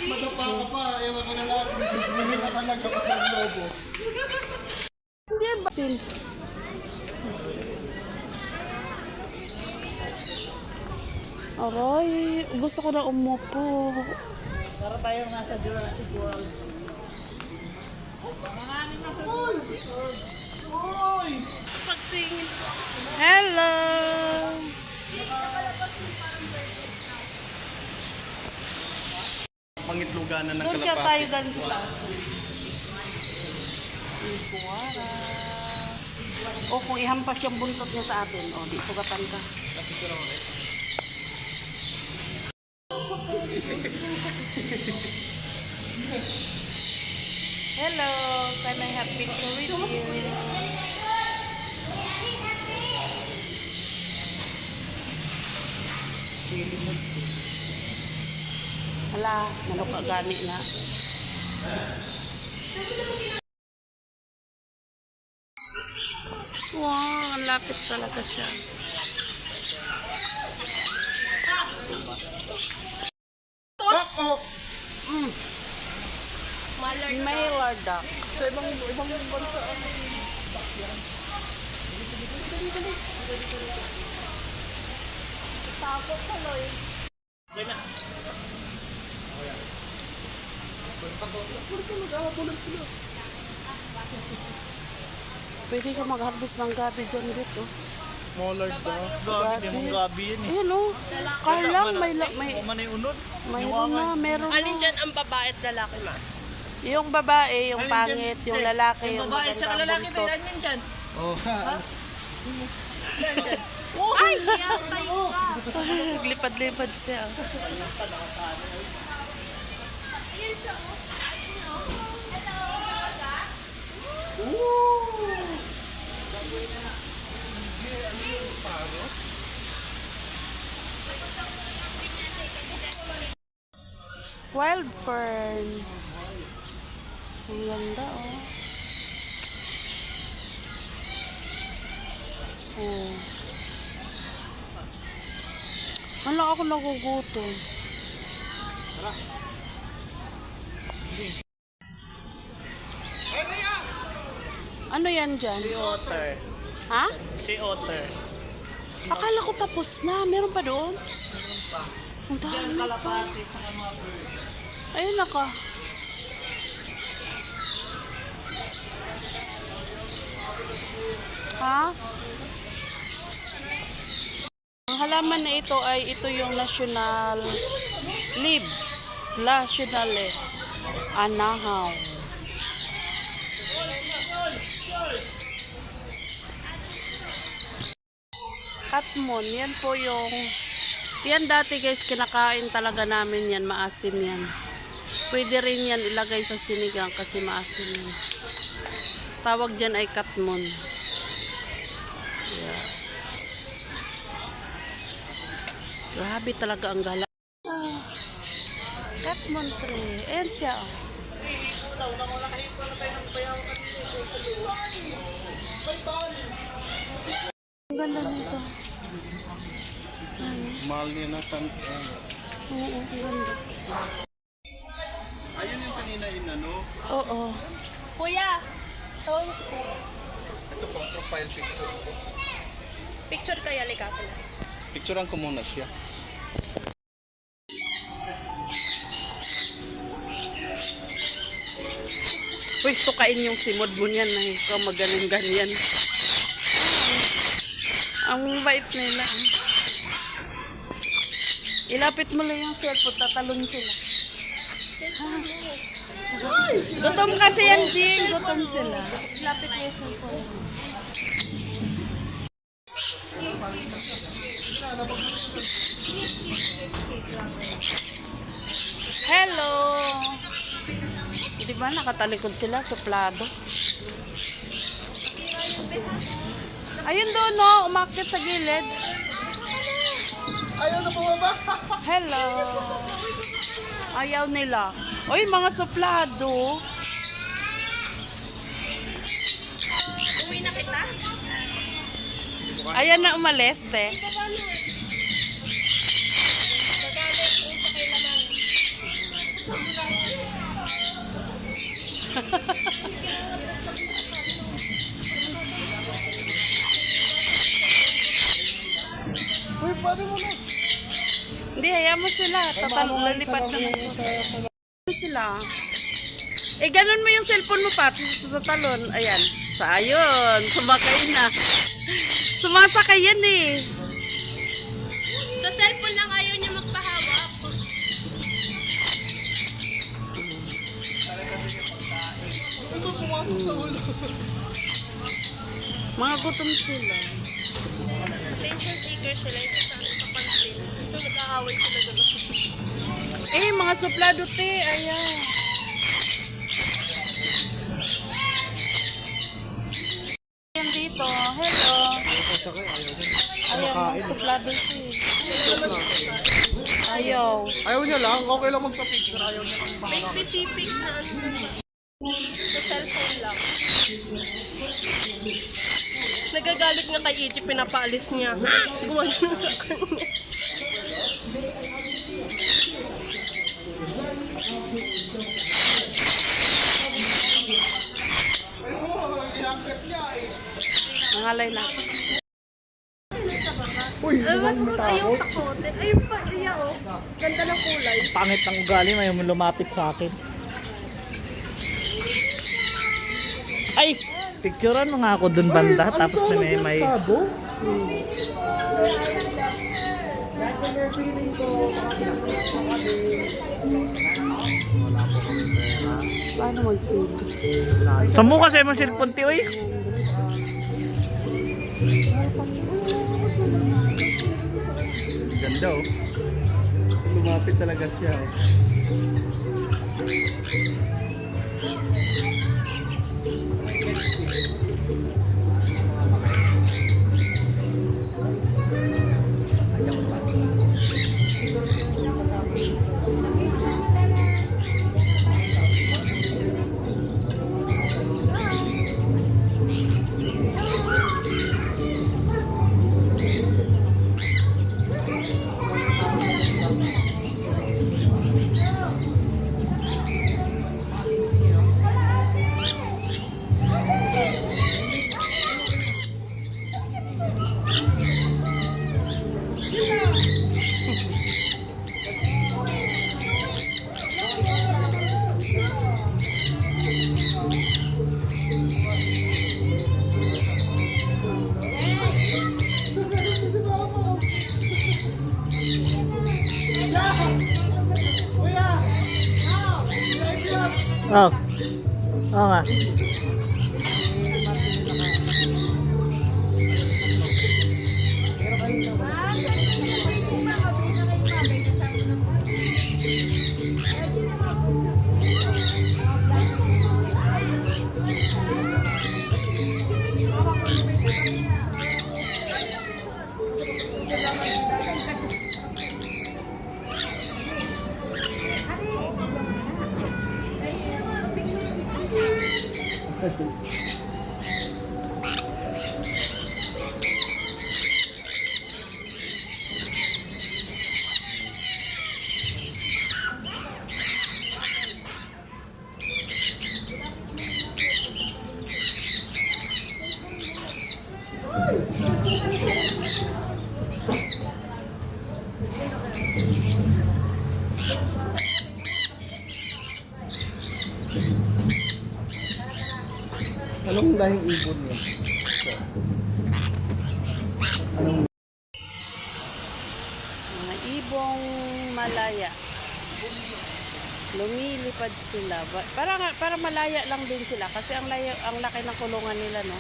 Madapa ka pa. Ewan ko na lang. Hindi ka talaga pa ng lobo. Hindi yan basin. Aray, gusto ko na umupo. Para tayong nasa Jurassic World. Uy! Pagsingin. Hello! Pangitluganan ng Doon kaya kalapati. tayo galing sa taas. Ikuwara. O kung ihampas yung buntot niya sa atin, o di sugatan ka. Hello, can I have picture with you? Hala, naluka gani na. Wow, ang lapit talaga siya. Bako! Mailer duck. Sa ibang bansa. Takot ka, Loy. Pwede ka mag-harvest ng gabi dyan dito. Mollard daw. Gabi. Mong gabi yun eh. Ayan o. Carlang, may Manay unod. mayroon na, meron na. Alin dyan ang babae at lalaki, ma? Yung babae, yung pangit, yung lalaki, yung Babae at saka lalaki, buntot. may yan dyan. Oh, Ay! Yatay ka! Naglipad-lipad siya. Wild fern. Ang ganda, oh. Oh. Ano ako nagugutom? Ano yan dyan? Si Otter. Ha? Si Otter. Akala ko tapos na. Meron pa doon? Ang dami pa. Kalapati, saka mga bird. Ayun na ka. Ha? Ang halaman na ito ay ito yung national leaves. National anahaw. Katmon, yan po yung yan dati guys, kinakain talaga namin yan, maasim yan. Pwede rin yan ilagay sa sinigang kasi maasim yan. Tawag dyan ay katmon. Yeah. Grabe talaga ang gala. Oh, katmon tree. Ayan siya. Ang ganda nito. mahal niya na Oo, ang ganda. Ayun yung kanina inano. Oo. Kuya! Tawag mo si Kuya. Ito pang profile picture ko. Picture kaya, likata na. Picturean ko muna siya. Uy, tukain yung simod mo niyan na ikaw magaling ganyan. Ang bait nila. Ilapit mo lang yung cellphone, tatalon sila. Gutom kasi yan, Jing. Gutom sila. Ilapit mo yung cellphone. Hello! Di ba nakatalikod sila, suplado? Ayun doon, no? Umakit sa gilid. Ayaw na bumaba. Hello! Ayaw nila. Uy, mga suplado. Uwi na kita? Ayan na umalis, te. Magalit yung pakilaman. Uy, paano mo na? Hindi, hayaan mo sila. Lalipat Sarap naman yung sa- sila. Eh, ganun mo yung cellphone mo pa sa talon. Ayan. Sa ayun. Sumakay na. Sumasakay yan eh. Sa cellphone lang ayaw niya magpahawak. Ito, pumatok sa ulo. Mga gutom sila. Attention seeker sila. Ito sa kapansin. Ito nag-aaway sila doon. Eh, mga suplado te. Ayan. Ayan dito. Hello. Ayan, mga suplado te. Ayaw. Ayaw niya lang, okay lang magpa-picture. Ayaw niya lang May specific na ano. Sa cellphone lang. Nagagalit nga kay Ichi, pinapaalis niya. Gumano sa kanya. Inangkat niya eh. Nangalay na. Uy, lumang Ayaw takot. takotin. Ayun pa, iya oh. Ganda ng kulay. Pangit ng ugali, may lumapit sa akin. Ay! Picturean mo nga ako dun banda, tapos na may... Sabo? Paano mag-feed? Sambu kasi mo cellphone ti, oy! Ganda oh. Lumapit talaga siya eh. Oh. Oo nga. Anong lahing ibon niya? Mga ibong malaya. Lumilipad sila. Para malaya lang din sila kasi ang laki ng kulungan nila, no.